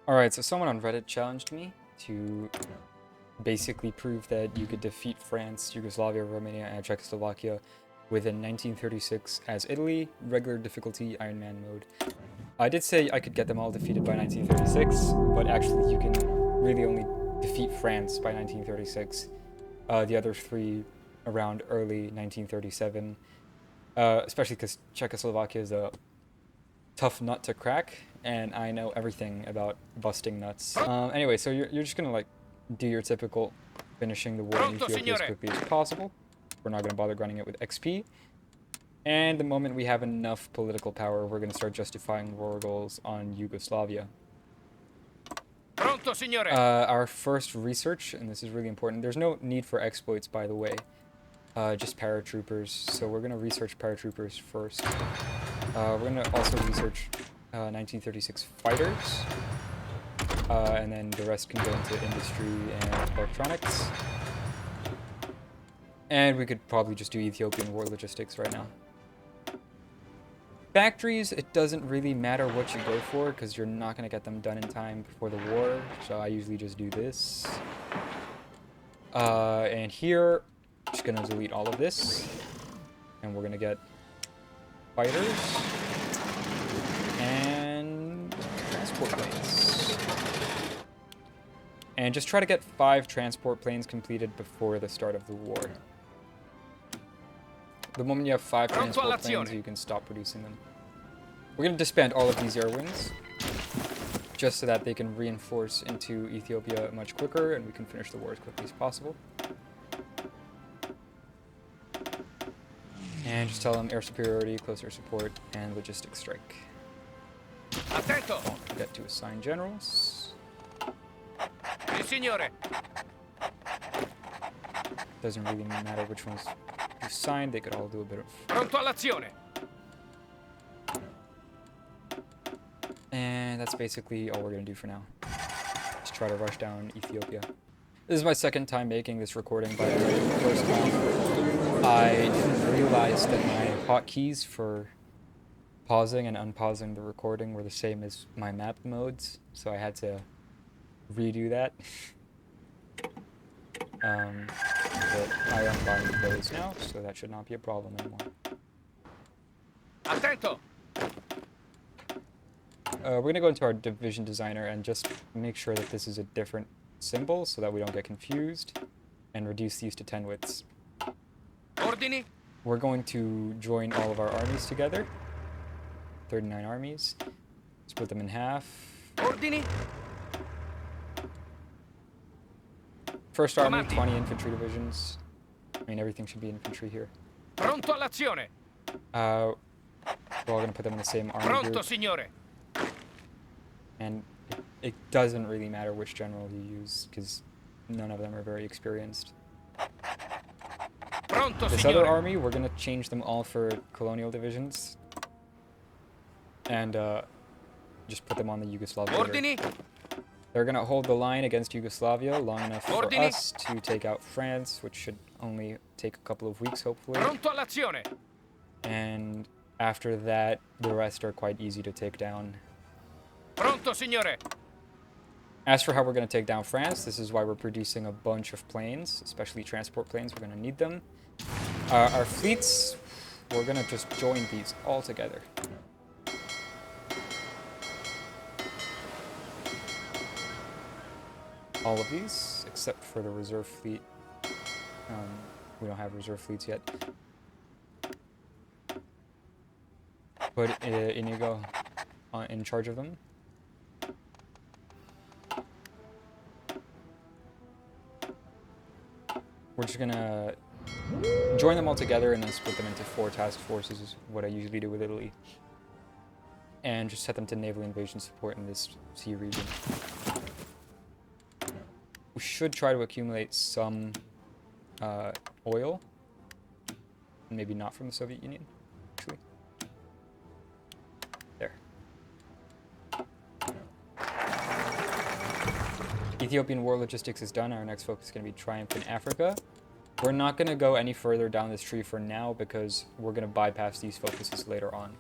Alright, so someone on Reddit challenged me to basically prove that you could defeat France, Yugoslavia, Romania, and Czechoslovakia within 1936 as Italy, regular difficulty, Iron Man mode. I did say I could get them all defeated by 1936, but actually you can really only defeat France by 1936. The other three around early 1937, especially because Czechoslovakia is a tough nut to crack, and I know everything about busting nuts. Anyway, so you're just gonna like do your typical finishing the war in Ethiopia as quickly as possible. We're not gonna bother grinding it with XP. And the moment we have enough political power, we're gonna start justifying war goals on Yugoslavia. Pronto, signore. Our first research, and this is really important, there's no need for exploits, by the way. Just paratroopers, so we're gonna research paratroopers first. We're gonna also research 1936 fighters, and then the rest can go into industry and electronics. And we could probably just do Ethiopian war logistics right now. Factories, it doesn't really matter what you go for, because you're not gonna get them done in time before the war, so I usually just do this. And here, just gonna delete all of this, and we're gonna get fighters and transport planes. And just try to get 5 transport planes completed before the start of the war. The moment you have 5 transport planes, you can stop producing them. We're gonna disband all of these air wings, just so that they can reinforce into Ethiopia much quicker, and we can finish the war as quickly as possible. And just tell them air superiority, close air support, and logistics strike. Attento. Don't forget to assign generals. Si, signore. Doesn't really matter which ones you assign, they could all do a bit of... Pronto all'azione. And that's basically all we're gonna do for now. Just try to rush down Ethiopia. This is my second time making this recording, by the way. The first time, I didn't realize that my hotkeys for pausing and unpausing the recording were the same as my map modes, so I had to redo that. But I unbind those now, so that should not be a problem anymore. Attento. We're gonna go into our division designer and just make sure that this is a different symbol so that we don't get confused, and reduce these to 10 widths. Ordini. We're going to join all of our armies together. 39 armies. Split them in half. Ordini. First army, 20 infantry divisions. I mean, everything should be infantry here. Pronto all'azione. We're all gonna put them in the same army Pronto, group. signore. And it doesn't really matter which general you use, because none of them are very experienced. Pronto, This signore. other army, we're gonna change them all for colonial divisions. And just put them on the Yugoslav border. Ordini. They're gonna hold the line against Yugoslavia long enough for Ordini. us to take out France, which should only take a couple of weeks, hopefully. Pronto all'azione. And after that, the rest are quite easy to take down. Pronto, signore. As for how we're going to take down France, this is why we're producing a bunch of planes, especially transport planes. We're going to need them. Our fleets, we're going to just join these all together. All of these, except for the reserve fleet. We don't have reserve fleets yet. Put Inigo in charge of them. We're just gonna join them all together and then split them into 4 task forces, is what I usually do with Italy. And just set them to naval invasion support in this sea region. We should try to accumulate some oil. Maybe not from the Soviet Union, actually. There. Ethiopian war logistics is done. Our next focus is going to be Triumph in Africa. We're not going to go any further down this tree for now because we're going to bypass these focuses later on.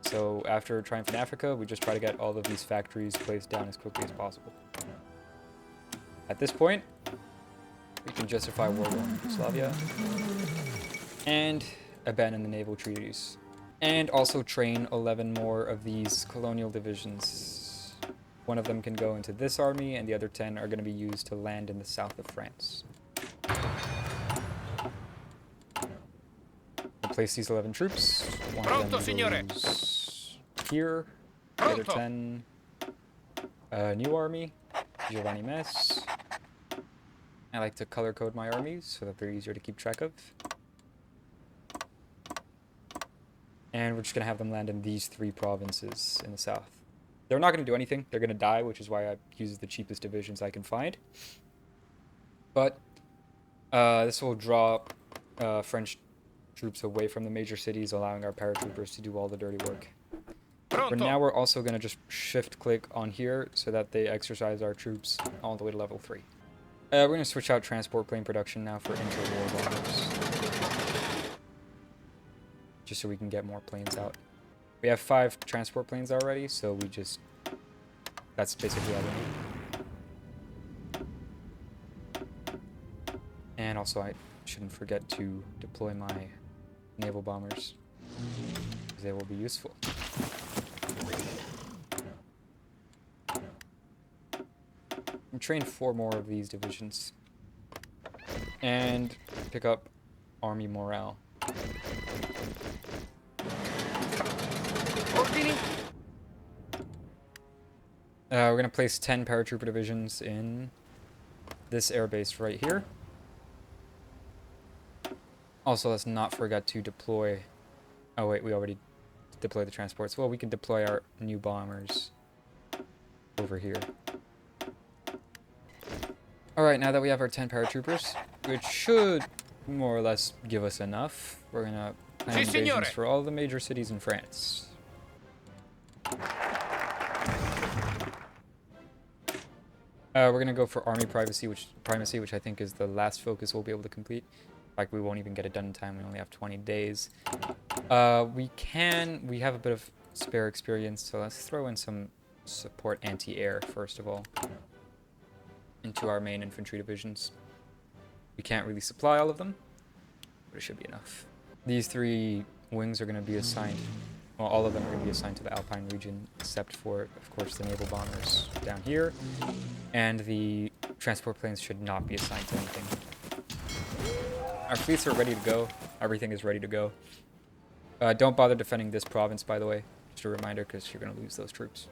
So after Triumph in Africa, we just try to get all of these factories placed down as quickly as possible. At this point, we can justify war on Yugoslavia and abandon the naval treaties. And also train 11 more of these colonial divisions. One of them can go into this army, and the other 10 are going to be used to land in the south of France. We'll place these 11 troops. One of them goes here. The other 10, new army, Giovanni Mess. I like to color code my armies so that they're easier to keep track of. And we're just going to have them land in these 3 provinces in the south. They're not going to do anything. They're going to die, which is why I use the cheapest divisions I can find. But this will draw French troops away from the major cities, allowing our paratroopers to do all the dirty work. For now, we're also going to just shift-click on here so that they exercise our troops all the way to level 3. We're going to switch out transport plane production now for inter-war bombers. Just so we can get more planes out. We have 5 transport planes already, so we just... That's basically all we need. And also, I shouldn't forget to deploy my naval bombers, because they will be useful. Train 4 more of these divisions and pick up army morale. We're gonna place 10 paratrooper divisions in this airbase right here. Also, let's not forget to deploy... Oh wait, we already deployed the transports. Well, we can deploy our new bombers over here. Alright, now that we have our 10 paratroopers, which should more or less give us enough, we're gonna plan invasions for all the major cities in France. We're gonna go for army primacy, which I think is the last focus we'll be able to complete. In fact, we won't even get it done in time. We only have 20 days. We have a bit of spare experience, so let's throw in some support anti-air first of all into our main infantry divisions. We can't really supply all of them, but it should be enough. These 3 wings are going to be assigned, well, all of them are going to be assigned to the Alpine region, except for, of course, the naval bombers down here, and the transport planes should not be assigned to anything. Our fleets are ready to go. Everything is ready to go. Don't bother defending this province, by the way. Just a reminder, because you're going to lose those troops.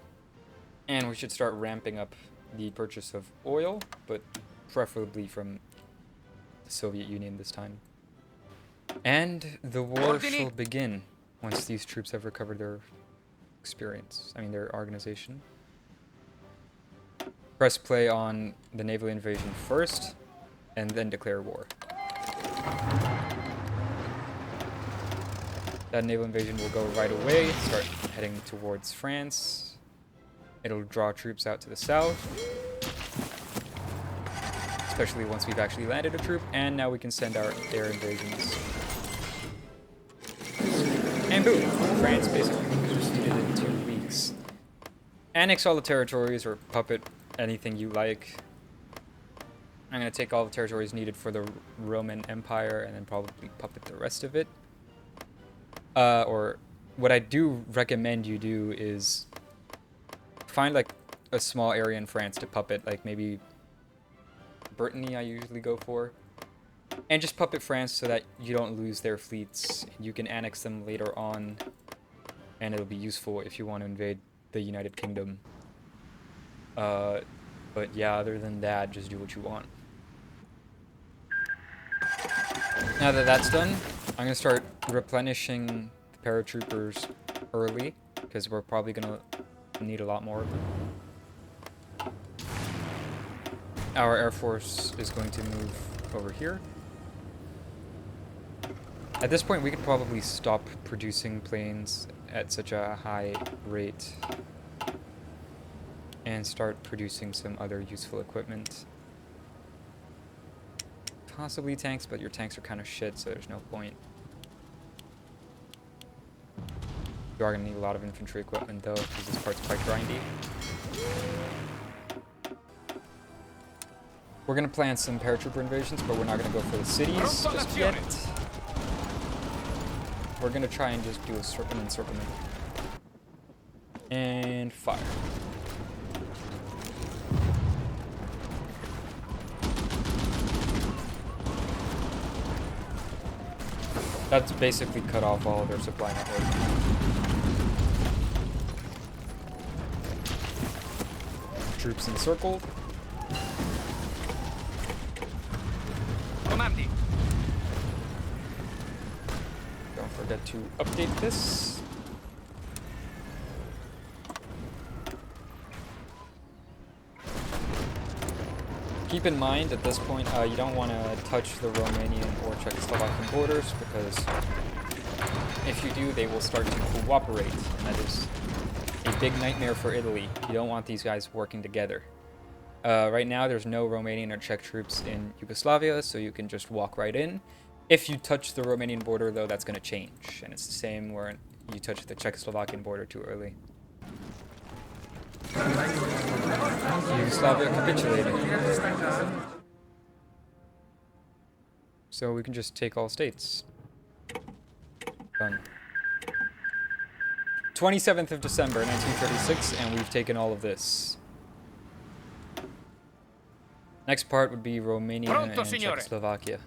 And we should start ramping up the purchase of oil, but preferably from the Soviet Union this time. And the war shall begin once these troops have recovered their experience. I mean, their organization. Press play on the naval invasion first, and then declare war. That naval invasion will go right away, start heading towards France. It'll draw troops out to the south, especially once we've actually landed a troop, and now we can send our air invasions. And boom! France basically was defeated in 2 weeks. Annex all the territories, or puppet anything you like. I'm going to take all the territories needed for the Roman Empire, and then probably puppet the rest of it. Or what I do recommend you do is find like a small area in France to puppet, like maybe Brittany I usually go for. And just puppet France so that you don't lose their fleets. You can annex them later on, and it'll be useful if you want to invade the United Kingdom. But yeah, other than that, just do what you want. Now that that's done, I'm going to start replenishing the paratroopers early, because we're probably going to need a lot more of them. Our Air Force is going to move over here. At this point, we could probably stop producing planes at such a high rate and start producing some other useful equipment. Possibly tanks, but your tanks are kind of shit, so there's no point. You are going to need a lot of infantry equipment though, because this part's quite grindy. We're going to plan some paratrooper invasions, but we're not going to go for the cities just yet. We're going to try and just do a encirclement. And fire. That's basically cut off all of their supply network. Troops encircled. Comandi. Don't forget to update this. Keep in mind at this point, you don't want to touch the Romanian or Czechoslovakian borders, because if you do, they will start to cooperate, and that is a big nightmare for Italy. You don't want these guys working together. Right now, there's no Romanian or Czech troops in Yugoslavia, so you can just walk right in. If you touch the Romanian border, though, that's going to change, and it's the same where you touch the Czechoslovakian border too early. Yugoslavia capitulated. So we can just take all states. Done. 27th of December, 1936, and we've taken all of this. Next part would be Romania and Czechoslovakia.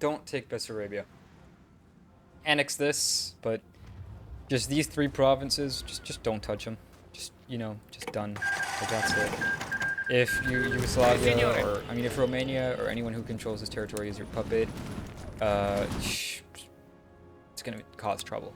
Don't take Bessarabia. Annex this, but just these three provinces, just don't touch them. Just, you know, just done. Like, that's it. If Yugoslavia, or, I mean, if Romania or anyone who controls this territory is your puppet, it's gonna cause trouble.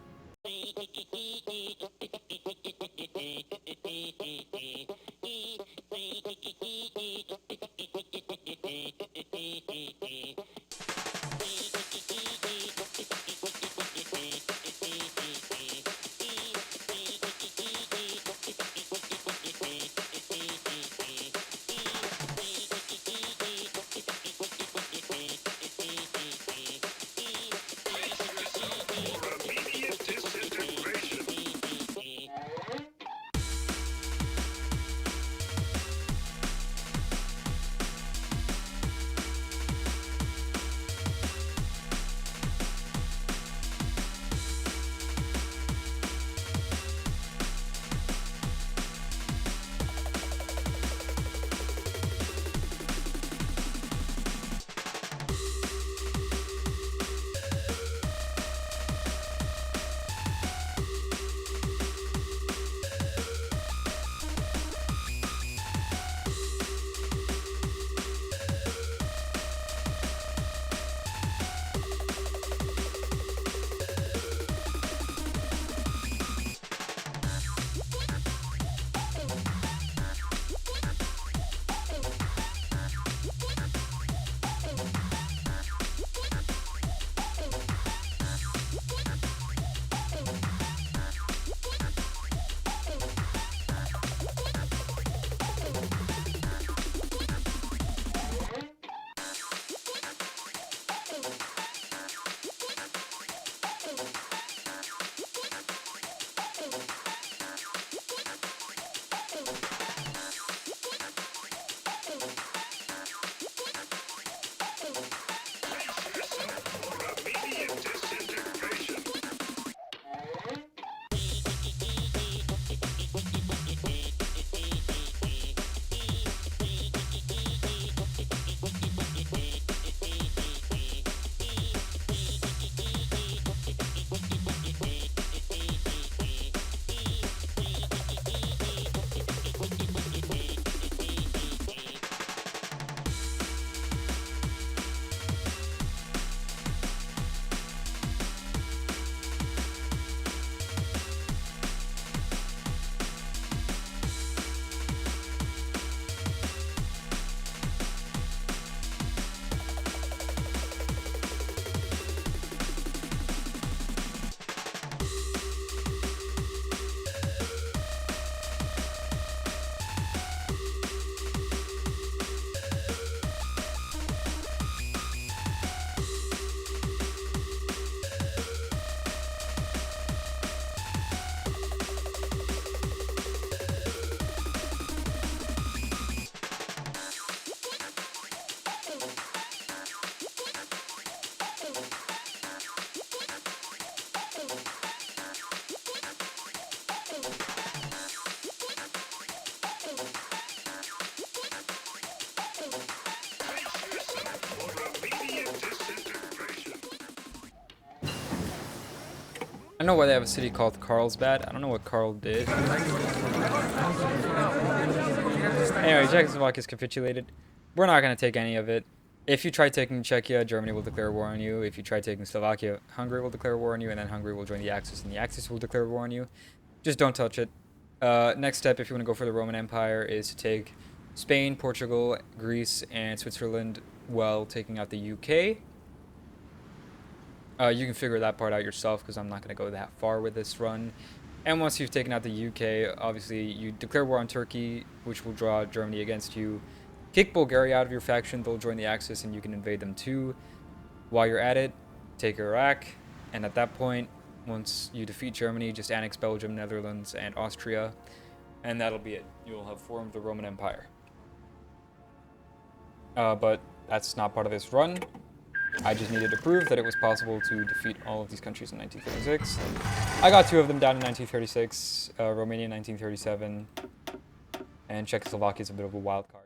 I know why they have a city called Carlsbad. I don't know what Carl did. Anyway, Czechoslovakia's capitulated. We're not going to take any of it. If you try taking Czechia, Germany will declare war on you. If you try taking Slovakia, Hungary will declare war on you, and then Hungary will join the Axis, and the Axis will declare war on you. Just don't touch it. Next step, if you want to go for the Roman Empire, is to take Spain, Portugal, Greece, and Switzerland while taking out the UK. You can figure that part out yourself because I'm not going to go that far with this run. And once you've taken out the UK, obviously you declare war on Turkey, which will draw Germany against you. Kick Bulgaria out of your faction, they'll join the Axis and you can invade them too. While you're at it, take Iraq, and at that point, once you defeat Germany, just annex Belgium, Netherlands, and Austria, and that'll be it. You'll have formed the Roman Empire. But that's not part of this run. I just needed to prove that it was possible to defeat all of these countries in 1936. I got 2 of them down in 1936, Romania in 1937, and Czechoslovakia is a bit of a wild card.